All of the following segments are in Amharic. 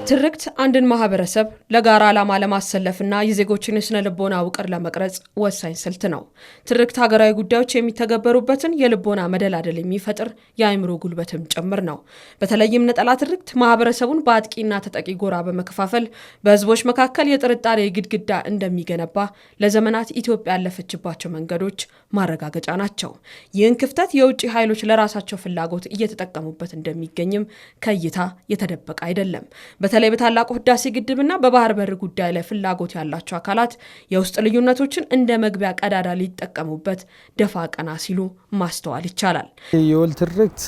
ትርክት አንድን ማህበረሰብ ለጋራ ዓላማ ለማሰለፍና የዜጎችን ስነ ልቦና ውቅር ለመቅረጽ ወሳኝ ስልት ነው። ትርክት ሀገራዊ ጉዳዮች የሚተገበሩበትን የልቦና መደላደል የሚፈጥር የአእምሮ ጉልበትም ጭምር ነው። በተለይም ነጠላ ትርክት ማህበረሰቡን በአጥቂና ተጠቂ ጎራ በመከፋፈል በህዝቦች መካከል የጥርጣሬ ግድግዳ እንደሚገነባ ለዘመናት ኢትዮጵያ ያለፈችባቸው መንገዶች ማረጋገጫ ናቸው። ይህን ክፍተት የውጭ ኃይሎች ለራሳቸው ፍላጎት እየተጠቀሙበት እንደሚገኝም ከእይታ የተደበቀ አይደለም። በተለይ በታላቁ ህዳሴ ግድብና በባህር በር ጉዳይ ላይ ፍላጎት ያላቸው አካላት የውስጥ ልዩነቶችን እንደ መግቢያ ቀዳዳ ሊጠቀሙበት ደፋ ቀና ሲሉ ማስተዋል ይቻላል። የወል ትርክት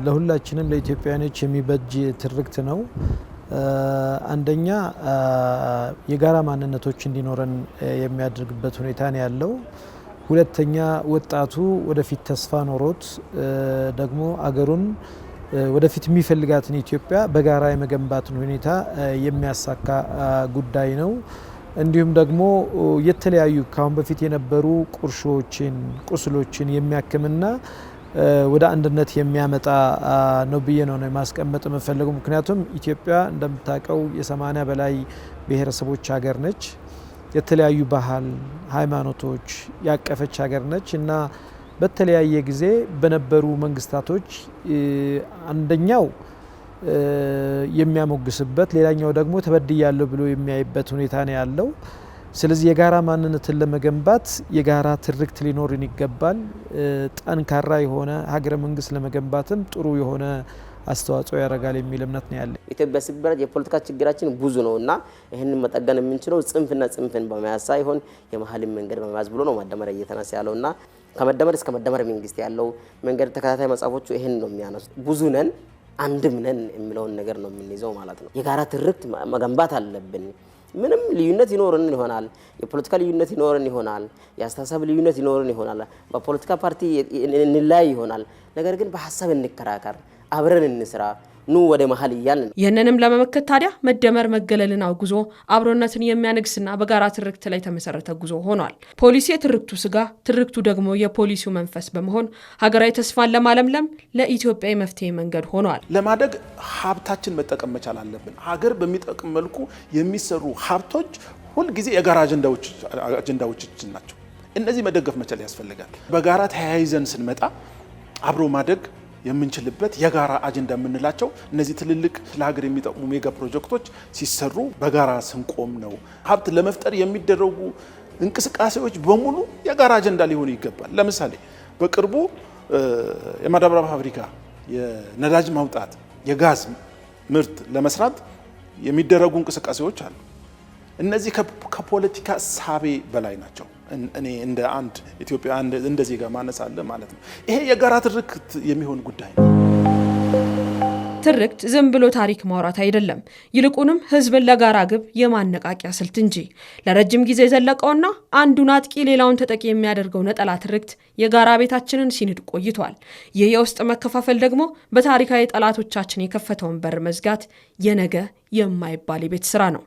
ለሁላችንም ለኢትዮጵያውያኖች የሚበጅ ትርክት ነው። አንደኛ የጋራ ማንነቶች እንዲኖረን የሚያደርግበት ሁኔታ ነው ያለው። ሁለተኛ ወጣቱ ወደፊት ተስፋ ኖሮት ደግሞ አገሩን ወደፊት የሚፈልጋትን ኢትዮጵያ በጋራ የመገንባትን ሁኔታ የሚያሳካ ጉዳይ ነው። እንዲሁም ደግሞ የተለያዩ ካሁን በፊት የነበሩ ቁስሎችን የሚያክምና ወደ አንድነት የሚያመጣ ነው ብዬ ነው ማስቀመጥ የምፈልገው። ምክንያቱም ኢትዮጵያ እንደምታውቀው የ80 በላይ ብሔረሰቦች ሀገር ነች። የተለያዩ ባህል፣ ሃይማኖቶች ያቀፈች ሀገር ነች እና በተለያየ ጊዜ በነበሩ መንግስታቶች አንደኛው የሚያሞግስበት ሌላኛው ደግሞ ተበድያለሁ ብሎ የሚያይበት ሁኔታ ነው ያለው። ስለዚህ የጋራ ማንነትን ለመገንባት የጋራ ትርክት ሊኖርን ይገባል። ጠንካራ የሆነ ሀገረ መንግስት ለመገንባትም ጥሩ የሆነ አስተዋጽኦ ያደርጋል የሚል እምነት ነው ያለ። ኢትዮጵያ ሲበረድ የፖለቲካ ችግራችን ብዙ ነውና ይሄንን መጠገን የምንችለው ጽንፍን በመያዝ ሳይሆን የመሀልን መንገድ በመያዝ ብሎ ነው መደመር እየተነሳ ያለውና ከመደመር እስከ መደመር መንግስት ያለው መንገድ ተከታታይ መጻፎቹ ይሄን ነው የሚያነሱት። ብዙ ነን አንድም ነን የሚለውን ነገር ነው የምንይዘው ማለት ነው። የጋራ ትርክት መገንባት አለብን። ምንም ልዩነት ይኖርን ይሆናል፣ የፖለቲካ ልዩነት ይኖርን ይሆናል፣ የአስተሳሰብ ልዩነት ይኖርን ይሆናል፣ በፖለቲካ ፓርቲ እንለያይ ይሆናል። ነገር ግን በሐሳብ እንከራከር፣ አብረን እንስራ፣ ኑ ወደ መሀል ይያልን። ይህንንም ለመመከት ታዲያ መደመር መገለልን አውግዞ አብሮነትን የሚያነግስና በጋራ ትርክት ላይ ተመሰረተ ጉዞ ሆኗል። ፖሊሲ የትርክቱ ስጋ፣ ትርክቱ ደግሞ የፖሊሲው መንፈስ በመሆን ሀገራዊ ተስፋን ለማለምለም ለኢትዮጵያ የመፍትሄ መንገድ ሆኗል። ለማደግ ሀብታችን መጠቀም መቻል አለብን። ሀገር በሚጠቅም መልኩ የሚሰሩ ሀብቶች ሁልጊዜ የጋራ አጀንዳዎቻችን ናቸው። እነዚህ መደገፍ መቻል ያስፈልጋል። በጋራ ተያይዘን ስንመጣ አብሮ ማደግ የምንችልበት የጋራ አጀንዳ የምንላቸው እነዚህ ትልልቅ ለሀገር የሚጠቅሙ ሜጋ ፕሮጀክቶች ሲሰሩ በጋራ ስንቆም ነው። ሀብት ለመፍጠር የሚደረጉ እንቅስቃሴዎች በሙሉ የጋራ አጀንዳ ሊሆኑ ይገባል። ለምሳሌ በቅርቡ የማዳበሪያ ፋብሪካ፣ የነዳጅ ማውጣት፣ የጋዝ ምርት ለመስራት የሚደረጉ እንቅስቃሴዎች አሉ። እነዚህ ከፖለቲካ ሳቤ በላይ ናቸው። እኔ እንደ አንድ ኢትዮጵያ እንደ ዜጋ ማነስ አለ ማለት ነው። ይሄ የጋራ ትርክት የሚሆን ጉዳይ ነው። ትርክት ዝም ብሎ ታሪክ ማውራት አይደለም፣ ይልቁንም ህዝብን ለጋራ ግብ የማነቃቂያ ስልት እንጂ። ለረጅም ጊዜ የዘለቀውና አንዱን አጥቂ ሌላውን ተጠቂ የሚያደርገው ነጠላ ትርክት የጋራ ቤታችንን ሲንድ ቆይቷል። ይህ የውስጥ መከፋፈል ደግሞ በታሪካዊ ጠላቶቻችን የከፈተውን በር መዝጋት የነገ የማይባል የቤት ስራ ነው።